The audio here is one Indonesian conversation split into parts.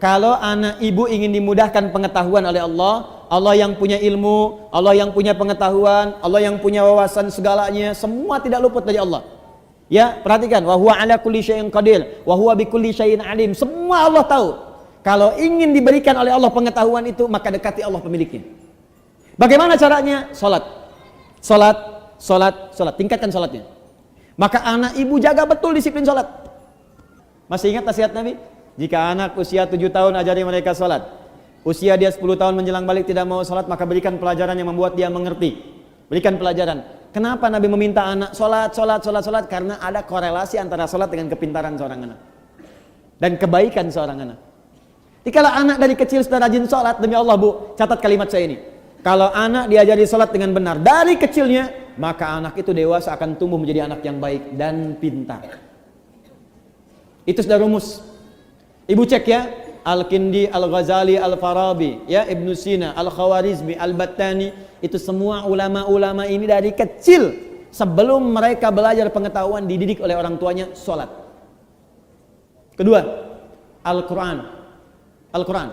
kalau anak ibu ingin dimudahkan pengetahuan oleh Allah, Allah yang punya ilmu, Allah yang punya pengetahuan, Allah yang punya wawasan segalanya, semua tidak luput dari Allah. Ya, perhatikan, wa huwa ala kulli syai'in qadir, wa huwa bikulli syai'in alim. Semua Allah tahu. Kalau ingin diberikan oleh Allah pengetahuan itu, maka dekati Allah pemiliknya. Bagaimana caranya? Salat. Salat, salat, salat. Tingkatkan salatnya. Maka anak ibu jaga betul disiplin salat. Masih ingat nasihat Nabi? Jika anak usia 7 tahun ajari mereka salat. Usia dia 10 tahun menjelang balik tidak mau salat, maka berikan pelajaran yang membuat dia mengerti. Berikan pelajaran. Kenapa Nabi meminta anak salat, salat, salat, salat? Karena ada korelasi antara salat dengan kepintaran seorang anak dan kebaikan seorang anak. Jikalau anak dari kecil sudah rajin salat, demi Allah Bu, catat kalimat saya ini. Kalau anak diajari salat dengan benar dari kecilnya, maka anak itu dewasa akan tumbuh menjadi anak yang baik dan pintar. Itu sudah rumus. Ibu cek ya, Al-Kindi, Al-Ghazali, Al-Farabi, ya, Ibnu Sina, Al-Khawarizmi, Al-Battani, itu semua ulama-ulama ini dari kecil sebelum mereka belajar pengetahuan dididik oleh orang tuanya salat. Kedua, Al-Quran. Al-Quran.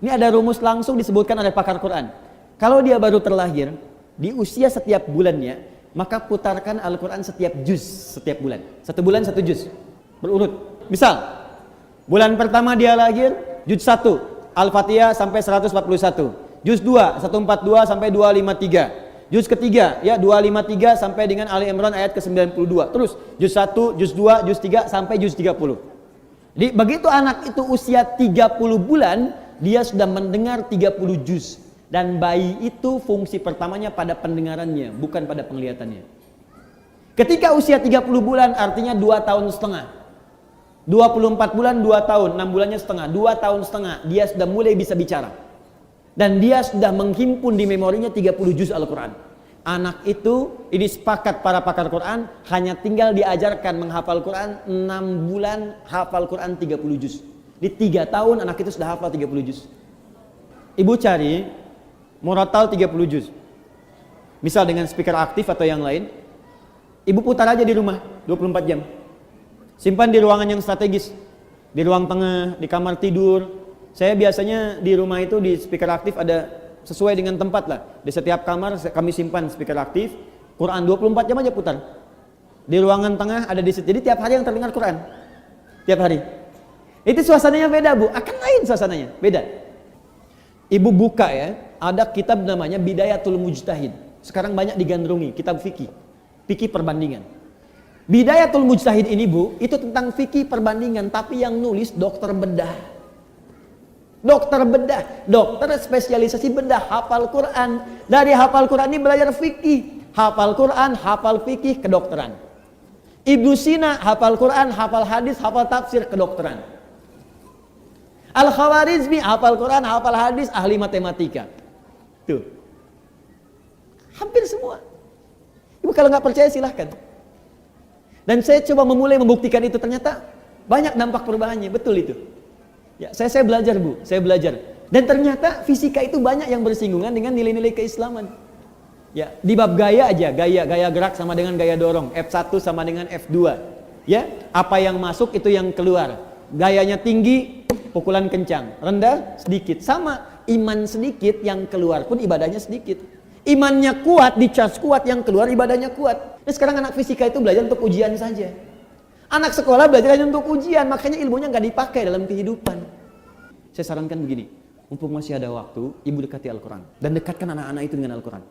Ini ada rumus langsung disebutkan oleh pakar Quran. Kalau dia baru terlahir, di usia setiap bulannya, maka putarkan Al-Quran setiap juz setiap bulan. 1 bulan 1 juz. Berurut. Misal, bulan pertama dia lahir, juz 1, Al-Fatihah sampai 141. Juz 2, 142 sampai 253. Juz ketiga, ya 253 sampai dengan Ali Imran ayat ke-92. Terus, juz 1, juz 2, juz 3 sampai juz 30. Jadi, begitu anak itu usia 30 bulan, dia sudah mendengar 30 juz. Dan bayi itu fungsi pertamanya pada pendengarannya, bukan pada penglihatannya. Ketika usia 30 bulan, artinya 2 tahun setengah. 24 bulan 2 tahun, 6 bulannya setengah, 2 tahun setengah dia sudah mulai bisa bicara. Dan dia sudah menghimpun di memorinya 30 juz Al-Quran. Anak itu, ini sepakat para pakar Quran, hanya tinggal diajarkan menghafal Quran 6 bulan, hafal Quran 30 juz. Di 3 tahun anak itu sudah hafal 30 juz. Ibu cari murattal 30 juz. Misal dengan speaker aktif atau yang lain, ibu putar aja di rumah 24 jam. Simpan di ruangan yang strategis, di ruang tengah, di kamar tidur. Saya biasanya di rumah itu di speaker aktif ada sesuai dengan tempat lah. Di setiap kamar kami simpan speaker aktif, Quran 24 jam aja putar. Di ruangan tengah ada di situ. Jadi tiap hari yang terdengar Quran. Tiap hari. Itu suasananya beda Bu, akan lain suasananya, beda. Ibu buka ya, ada kitab namanya Bidayatul Mujtahid. Sekarang banyak digandrungi, kitab fikih. Fikih perbandingan. Bidayatul Mujtahid ini Bu, itu tentang fikih perbandingan, tapi yang nulis dokter bedah. Dokter bedah, dokter spesialisasi bedah, hafal Quran. Dari hafal Quran ini belajar fikih. Hafal Quran, hafal fikih, kedokteran. Ibnu Sina, hafal Quran, hafal hadis, hafal tafsir, kedokteran. Al-Khawarizmi, hafal Quran, hafal hadis, ahli matematika. Tuh. Hampir semua. Ibu kalau nggak percaya silahkan. Dan saya coba memulai membuktikan itu, ternyata banyak dampak perubahannya, betul itu. Ya, saya belajar Bu, saya belajar. Dan ternyata fisika itu banyak yang bersinggungan dengan nilai-nilai keislaman. Ya, di bab gaya aja, gaya gerak sama dengan gaya dorong, F1 sama dengan F2. Ya, apa yang masuk itu yang keluar. Gayanya tinggi, pukulan kencang, rendah sedikit. Sama, iman sedikit yang keluar pun ibadahnya sedikit. Imannya kuat, dicas kuat, yang keluar ibadahnya kuat. Nah, sekarang anak fisika itu belajar untuk ujian saja. Anak sekolah belajar hanya untuk ujian, makanya ilmunya nggak dipakai dalam kehidupan. Saya sarankan begini, mumpung masih ada waktu, ibu dekati Al-Quran. Dan dekatkan anak-anak itu dengan Al-Quran.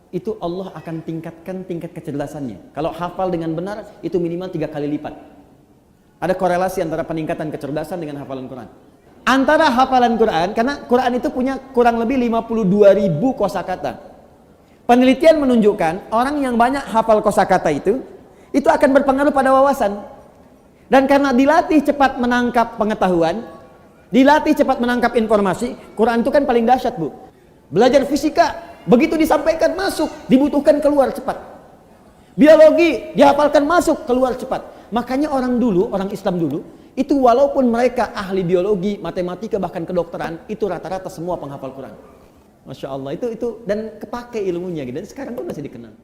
Itu Allah akan tingkatkan tingkat kecerdasannya. Kalau hafal dengan benar, itu minimal 3 kali lipat. Ada korelasi antara peningkatan kecerdasan dengan hafalan Quran. Antara hafalan Quran, karena Quran itu punya kurang lebih 52.000 kosakata. Penelitian menunjukkan orang yang banyak hafal kosakata itu akan berpengaruh pada wawasan. Dan karena dilatih cepat menangkap pengetahuan, dilatih cepat menangkap informasi, Quran itu kan paling dahsyat Bu. Belajar fisika, begitu disampaikan masuk, dibutuhkan keluar cepat. Biologi, dihafalkan masuk, keluar cepat. Makanya orang dulu, orang Islam dulu, itu walaupun mereka ahli biologi, matematika, bahkan kedokteran, itu rata-rata semua penghafal Quran. Masya Allah, itu dan kepake ilmunya gitu. Dan sekarang pun masih dikenal.